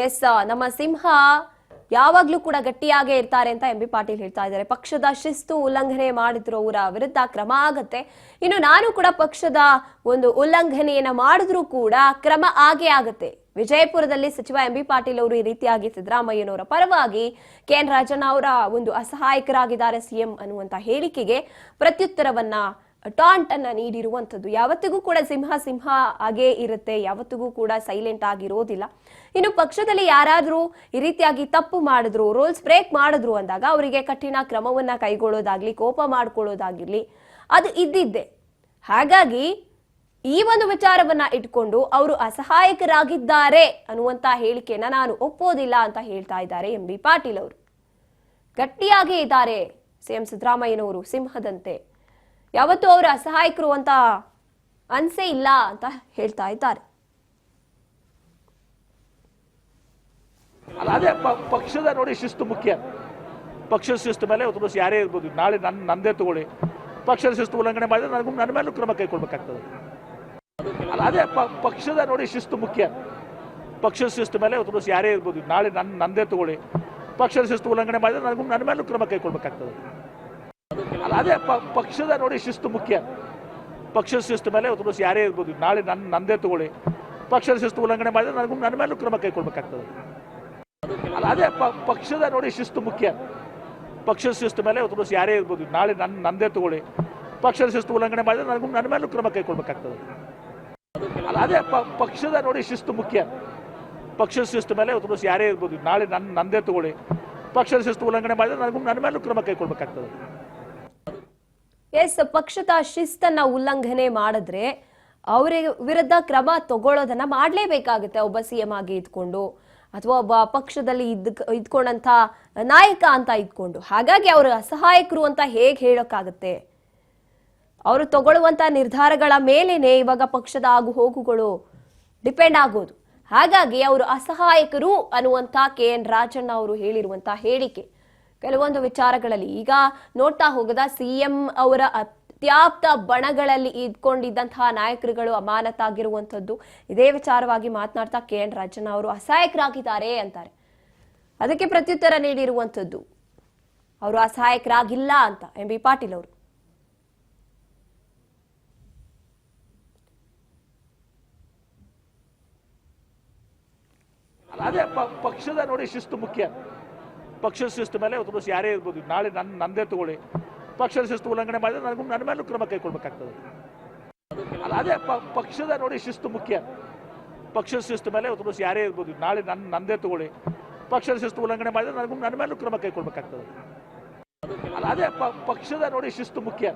S, ನಮ್ಮ ಸಿಂಹ ಯಾವಾಗ್ಲೂ ಕೂಡ ಗಟ್ಟಿಯಾಗೇ ಇರ್ತಾರೆ ಅಂತ ಎಂ ಬಿ ಪಾಟೀಲ್ ಹೇಳ್ತಾ ಇದ್ದಾರೆ. ಪಕ್ಷದ ಶಿಸ್ತು ಉಲ್ಲಂಘನೆ ಮಾಡಿದ್ರು ಅವರ ವಿರುದ್ಧ ಕ್ರಮ ಆಗತ್ತೆ. ಇನ್ನು ನಾನು ಕೂಡ ಪಕ್ಷದ ಒಂದು ಉಲ್ಲಂಘನೆಯನ್ನ ಮಾಡಿದ್ರು ಕೂಡ ಕ್ರಮ ಆಗೇ ಆಗತ್ತೆ. ವಿಜಯಪುರದಲ್ಲಿ ಸಚಿವ ಎಂ ಬಿ ಪಾಟೀಲ್ ಅವರು ಈ ರೀತಿಯಾಗಿ ಸಿದ್ದರಾಮಯ್ಯನವರ ಪರವಾಗಿ ಕೆಎನ್ ರಾಜಣ್ಣ ಅವರ ಒಂದು ಅಸಹಾಯಕರಾಗಿದ್ದಾರೆ ಸಿಎಂ ಅನ್ನುವಂತ ಹೇಳಿಕೆಗೆ ಪ್ರತ್ಯುತ್ತರವನ್ನ ಟಾಂಟ್ ಅನ್ನ ನೀಡಿರುವಂತದ್ದು. ಯಾವತ್ತಿಗೂ ಕೂಡ ಸಿಂಹ ಆಗೇ ಇರುತ್ತೆ, ಯಾವತ್ತಿಗೂ ಕೂಡ ಸೈಲೆಂಟ್ ಆಗಿರೋದಿಲ್ಲ. ಇನ್ನು ಪಕ್ಷದಲ್ಲಿ ಯಾರಾದ್ರೂ ಈ ರೀತಿಯಾಗಿ ತಪ್ಪು ಮಾಡಿದ್ರು, ರೂಲ್ಸ್ ಬ್ರೇಕ್ ಮಾಡಿದ್ರು ಅಂದಾಗ ಅವರಿಗೆ ಕಠಿಣ ಕ್ರಮವನ್ನ ಕೈಗೊಳ್ಳೋದಾಗ್ಲಿ, ಕೋಪ ಮಾಡ್ಕೊಳ್ಳೋದಾಗಿರ್ಲಿ ಅದು ಇದ್ದಿದ್ದೆ. ಹಾಗಾಗಿ ಈ ಒಂದು ವಿಚಾರವನ್ನ ಇಟ್ಕೊಂಡು ಅವರು ಅಸಹಾಯಕರಾಗಿದ್ದಾರೆ ಅನ್ನುವಂತ ಹೇಳಿಕೆಯನ್ನ ನಾನು ಒಪ್ಪೋದಿಲ್ಲ ಅಂತ ಹೇಳ್ತಾ ಇದ್ದಾರೆ ಎಂ ಬಿ ಪಾಟೀಲ್ ಅವರು. ಗಟ್ಟಿಯಾಗೇ ಇದ್ದಾರೆ ಸಿಎಂ ಸಿದ್ದರಾಮಯ್ಯನವರು ಸಿಂಹದಂತೆ, ಯಾವತ್ತೂ ಅವರು ಅಸಹಾಯಕರು ಅಂತ ಅನ್ಸೇ ಇಲ್ಲ ಅಂತ ಹೇಳ್ತಾ ಇದ್ದಾರೆ. ಅದೇ ಪಕ್ಷದ ನೋಡಿ ಶಿಸ್ತು ಮುಖ್ಯ. ಪಕ್ಷದ ಶಿಸ್ತು ಮೇಲೆ ಒಂದು ದಿವಸ ಯಾರೇ ಇರ್ಬೋದು, ನಾಳೆ ನಂದೇ ತಗೊಳ್ಳಿ, ಪಕ್ಷದ ಶಿಸ್ತು ಉಲ್ಲಂಘನೆ ಮಾಡಿದ್ರೆ ನನ್ನ ಮೇಲೂ ಕ್ರಮ ಕೈಗೊಳ್ಬೇಕಾಗ್ತದೆ. ಅದೇ ಪಕ್ಷದ ನೋಡಿ ಶಿಸ್ತು ಮುಖ್ಯ. ಪಕ್ಷದ ಶಿಸ್ತು ಮೇಲೆ ಒಂದು ದಿವಸ ಯಾರೇ ಇರ್ಬೋದು, ನಾಳೆ ನಂದೇ ತಗೊಳ್ಳಿ, ಪಕ್ಷದ ಶಿಸ್ತು ಉಲ್ಲಂಘನೆ ಮಾಡಿದ್ರೆ ನನ್ನ ಮೇಲೂ ಕ್ರಮ ಕೈಗೊಳ್ಬೇಕಾಗ್ತದೆ. ಅದೇ ಪಕ್ಷದ ನೋಡಿ ಶಿಸ್ತು ಮುಖ್ಯ. ಪಕ್ಷದ ಶಿಸ್ತು ಮೇಲೆ ಒಂದು ದಿವಸ ಯಾರೇ ಇರ್ಬೋದು, ನಾಳೆ ನಂದೇ ತಗೊಳ್ಳಿ, ಪಕ್ಷದ ಶಿಸ್ತು ಉಲ್ಲಂಘನೆ ಮಾಡಿದ್ರೆ ನನ್ನ ಮೇಲೂ ಕ್ರಮ ಕೈಗೊಳ್ಬೇಕಾಗ್ತದೆ. ಅದೇ ಪಕ್ಷದ ನೋಡಿ ಶಿಸ್ತು ಮುಖ್ಯ. ಪಕ್ಷದ ಶಿಸ್ತು ಮೇಲೆ ಒಂದು ದಿವಸ ಯಾರೇ ಇರ್ಬೋದು, ನಾಳೆ ನಂದೇ ತಗೊಳ್ಳಿ, ಪಕ್ಷದ ಶಿಸ್ತು ಉಲ್ಲಂಘನೆ ಮಾಡಿದ್ರೆ ನನ್ನ ಮೇಲೂ ಕ್ರಮ ಕೈಗೊಳ್ಬೇಕಾಗ್ತದೆ. ಅದೇ ಪಕ್ಷದ ನೋಡಿ ಶಿಸ್ತು ಮುಖ್ಯ. ಪಕ್ಷದ ಶಿಸ್ತು ಮೇಲೆ ಒಂದು ದಿವಸ ಯಾರೇ ಇರ್ಬೋದು, ನಾಳೆ ನಂದೇ ತಗೊಳ್ಳಿ, ಪಕ್ಷದ ಶಿಸ್ತು ಉಲ್ಲಂಘನೆ ಮಾಡಿದ್ರೆ ನನ್ನ ಮೇಲೂ ಕ್ರಮ ಕೈಗೊಳ್ಬೇಕಾಗ್ತದೆ. ಎಸ್, ಪಕ್ಷದ ಶಿಸ್ತನ್ನ ಉಲ್ಲಂಘನೆ ಮಾಡಿದ್ರೆ ಅವರ ವಿರುದ್ಧ ಕ್ರಮ ತಗೊಳ್ಳೋದನ್ನ ಮಾಡಲೇಬೇಕಾಗುತ್ತೆ ಒಬ್ಬ ಸಿಎಂ ಆಗಿ ಇದ್ಕೊಂಡು, ಅಥವಾ ಒಬ್ಬ ಪಕ್ಷದಲ್ಲಿ ಇದ್ಕೊಂಡಂತ ನಾಯಕ ಅಂತ ಇದ್ಕೊಂಡು. ಹಾಗಾಗಿ ಅವರು ಅಸಹಾಯಕರು ಅಂತ ಹೇಗೆ ಹೇಳೋಕ್ಕಾಗತ್ತೆ? ಅವರು ತಗೊಳ್ಳುವಂತ ನಿರ್ಧಾರಗಳ ಮೇಲೇನೆ ಇವಾಗ ಪಕ್ಷದ ಆಗು ಹೋಗುಗಳು ಡಿಪೆಂಡ್ ಆಗೋದು. ಹಾಗಾಗಿ ಅವರು ಅಸಹಾಯಕರು ಅನ್ನುವಂತ ಕೆಎನ್ ರಾಜಣ್ಣ ಅವರು ಹೇಳಿರುವಂತ ಹೇಳಿಕೆ ಕೆಲವೊಂದು ವಿಚಾರಗಳಲ್ಲಿ ಈಗ ನೋಡ್ತಾ ಹೋಗದ ಸಿಎಂ ಅವರ ಅತ್ಯಾಪ್ತ ಬಣಗಳಲ್ಲಿ ಇದ್ಕೊಂಡಿದ್ದಂತಹ ನಾಯಕರುಗಳು ಅಮಾನತಾಗಿರುವಂತದ್ದು. ಇದೇ ವಿಚಾರವಾಗಿ ಮಾತನಾಡ್ತಾ ಕೆಎನ್ ರಾಜಣ್ಣ ಅವರು ಅಸಹಾಯಕರಾಗಿದ್ದಾರೆ ಅಂತಾರೆ. ಅದಕ್ಕೆ ಪ್ರತ್ಯುತ್ತರ ನೀಡಿರುವಂತದ್ದು ಅವರು ಅಸಹಾಯಕರಾಗಿಲ್ಲ ಅಂತ ಎಂ ಬಿ ಪಾಟೀಲ್ ಅವರು. ಅದೇ ಪಕ್ಷದ ನೋಡಿ ಶಿಸ್ತು ಮುಖ್ಯ. ಪಕ್ಷದ ಶಿಸ್ತು ಮೇಲೆ ಒಂದು ದಿವಸ ಯಾರೇ ಇರ್ಬೋದು, ನಾಳೆ ನಂದೇ ತಗೊಳ್ಳಿ, ಪಕ್ಷದ ಶಿಸ್ತು ಉಲ್ಲಂಘನೆ ಮಾಡಿದ್ರೆ ನನ್ನ ಮೇಲೂ ಕ್ರಮ ಕೈಗೊಳ್ಬೇಕಾಗ್ತದೆ. ಅದೇ ಪಕ್ಷದ ನೋಡಿ ಶಿಸ್ತು ಮುಖ್ಯ. ಪಕ್ಷದ ಶಿಸ್ತು ಮೇಲೆ ಒಂದು ದಿವಸ ಯಾರೇ ಇರ್ಬೋದು, ನಾಳೆ ನಂದೇ ತಗೊಳ್ಳಿ, ಪಕ್ಷದ ಶಿಸ್ತು ಉಲ್ಲಂಘನೆ ಮಾಡಿದ್ರೆ ನನ್ನ ಮೇಲೂ ಕ್ರಮ ಕೈಗೊಳ್ಬೇಕಾಗ್ತದೆ. ಅದೇ ಪಕ್ಷದ ನೋಡಿ ಶಿಸ್ತು ಮುಖ್ಯ.